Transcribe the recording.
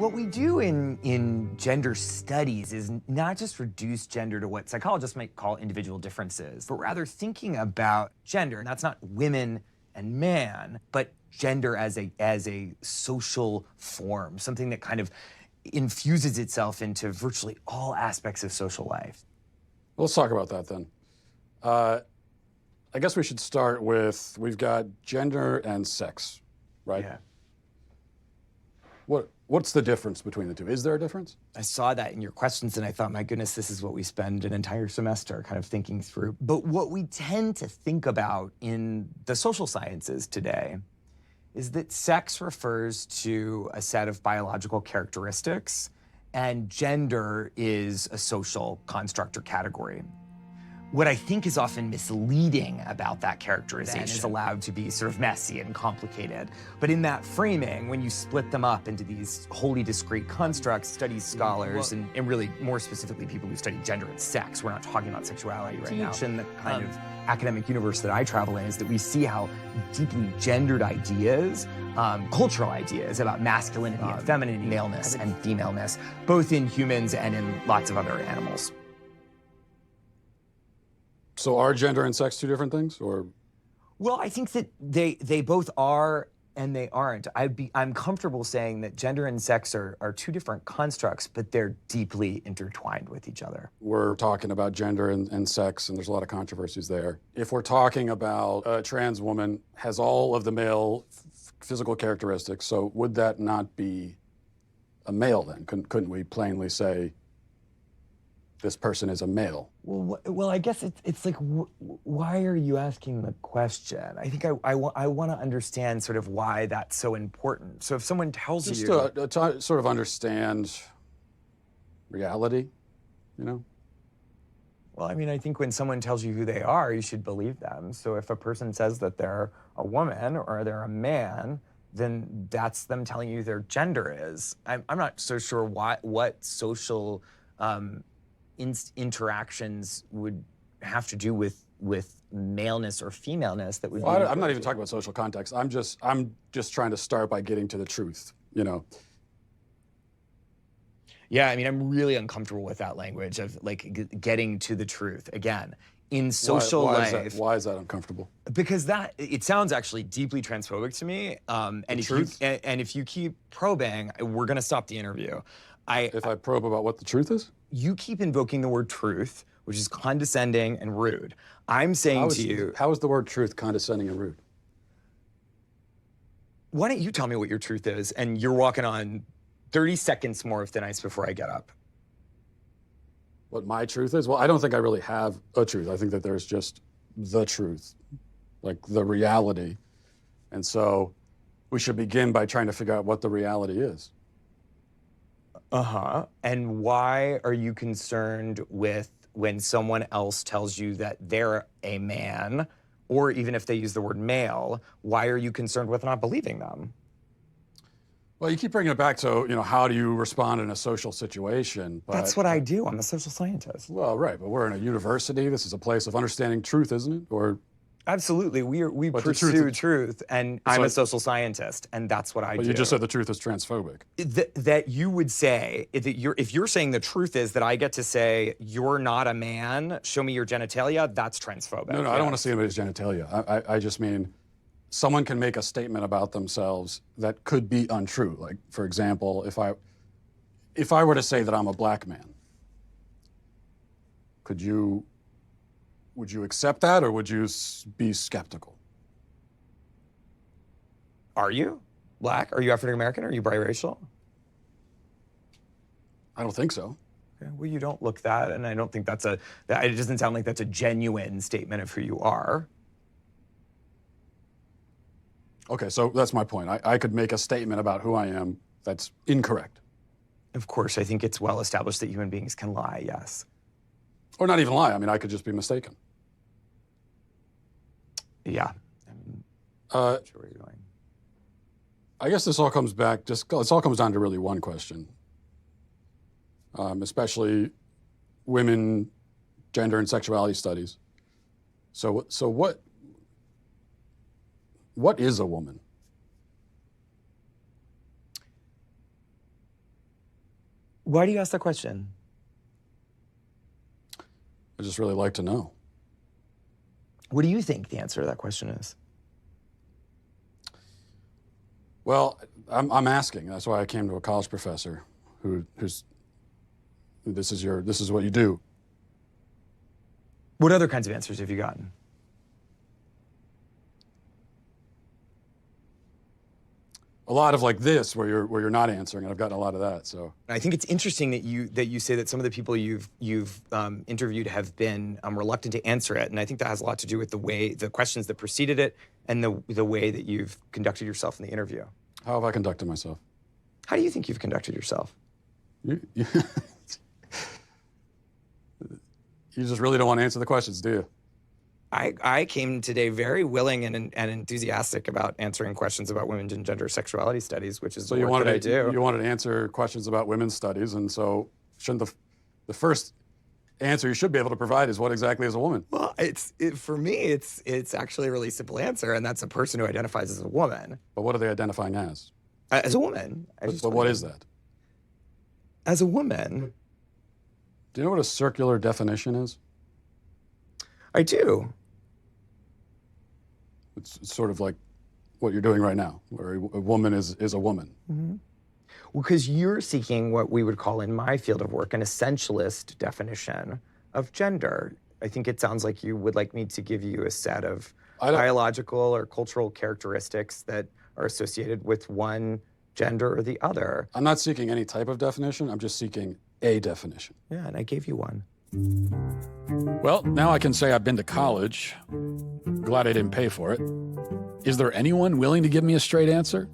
What we do in gender studies is not just reduce gender to what psychologists might call individual differences, but rather thinking about gender, and that's not women and man, but gender as a social form, something that kind of infuses itself into virtually all aspects of social life. Let's talk about that then. I guess we should start with, we've got gender and sex, right? Yeah. What's the difference between the two? Is there a difference? I saw that in your questions and I thought, my goodness, this is what we spend an entire semester kind of thinking through. But what we tend to think about in the social sciences today is that sex refers to a set of biological characteristics and gender is a social construct or category. What I think is often misleading about that characterization is allowed to be sort of messy and complicated. But in that framing, when you split them up into these wholly discrete constructs, studies scholars, and really more specifically people who study gender and sex, we're not talking about sexuality right now. In the kind of academic universe that I travel in is that we see how deeply gendered ideas, cultural ideas about masculinity and femininity, maleness and femaleness, both in humans and in lots of other animals. So are gender and sex two different things, or? Well, I think that they both are and they aren't. I'm comfortable saying that gender and sex are two different constructs, but they're deeply intertwined with each other. We're talking about gender and sex, and there's a lot of controversies there. If we're talking about a trans woman has all of the male physical characteristics, so would that not be a male then? Couldn't we plainly say this person is a male? Well, I guess it's like, why are you asking the question? I think I want to understand sort of why that's so important. So if someone tells you... Just to sort of understand reality, you know? Well, I mean, I think when someone tells you who they are, you should believe them. So if a person says that they're a woman or they're a man, then that's them telling you who their gender is. I'm not so sure what social interactions would have to do with maleness or femaleness that would. Well, I'm not even talking about social context. I'm just trying to start by getting to the truth, you know. Yeah, I mean, I'm really uncomfortable with that language of like getting to the truth. Again, in social life. Why is that uncomfortable? Because it sounds actually deeply transphobic to me. And if you keep probing, we're gonna stop the interview. If I probe about what the truth is? You keep invoking the word truth, which is condescending and rude. I'm saying to you... How is the word truth condescending and rude? Why don't you tell me what your truth is, and you're walking on 30 seconds more of thin ice before I get up. What my truth is? Well, I don't think I really have a truth. I think that there's just the truth, like the reality. And so we should begin by trying to figure out what the reality is. Uh-huh. And why are you concerned with when someone else tells you that they're a man, or even if they use the word male, why are you concerned with not believing them? Well, you keep bringing it back to, you know, how do you respond in a social situation? But, that's what I do. I'm a social scientist. Well, right, but we're in a university. This is a place of understanding truth, isn't it? Or absolutely, we pursue truth, and I'm a social scientist, and that's what I do. But you just said the truth is transphobic. That you would say, that if you're saying the truth is that I get to say, you're not a man, show me your genitalia, that's transphobic. No, I don't want to see anybody's genitalia. I just mean, someone can make a statement about themselves that could be untrue. Like, for example, if I were to say that I'm a black man, would you accept that, or would you be skeptical? Are you black? Are you African American? Are you biracial? I don't think so. Okay, well, you don't look that, and I don't think it doesn't sound like that's a genuine statement of who you are. Okay, so that's my point. I could make a statement about who I am that's incorrect. Of course, I think it's well established that human beings can lie, yes. Or not even lie. I mean, I could just be mistaken. Yeah. Sure where you're going. I guess this all comes down to really one question. Especially women, gender and sexuality studies. So what is a woman? Why do you ask that question? I just really like to know. What do you think the answer to that question is? Well, I'm asking. That's why I came to a college professor who's this is what you do. What other kinds of answers have you gotten? A lot of like this, where you're not answering, and I've gotten a lot of that. So I think it's interesting that you say that some of the people you've interviewed have been reluctant to answer it, and I think that has a lot to do with the questions that preceded it, and the way that you've conducted yourself in the interview. how have I conducted myself? How do you think you've conducted yourself? You just really don't want to answer the questions, do you? I came today very willing and enthusiastic about answering questions about women's and gender sexuality studies, which is So the work that I do. you wanted to answer questions about women's studies, and so shouldn't the first answer you should be able to provide is what exactly is a woman? Well, for me, it's actually a really simple answer, and that's a person who identifies as a woman. But what are they identifying as? As a woman. But what is that? As a woman. Do you know what a circular definition is? I do. It's sort of like what you're doing right now, where a woman is a woman. Mm-hmm. Well, because you're seeking what we would call in my field of work an essentialist definition of gender. I think it sounds like you would like me to give you a set of biological or cultural characteristics that are associated with one gender or the other. I'm not seeking any type of definition. I'm just seeking a definition. Yeah, and I gave you one. Well, now I can say I've been to college. Glad I didn't pay for it. Is there anyone willing to give me a straight answer?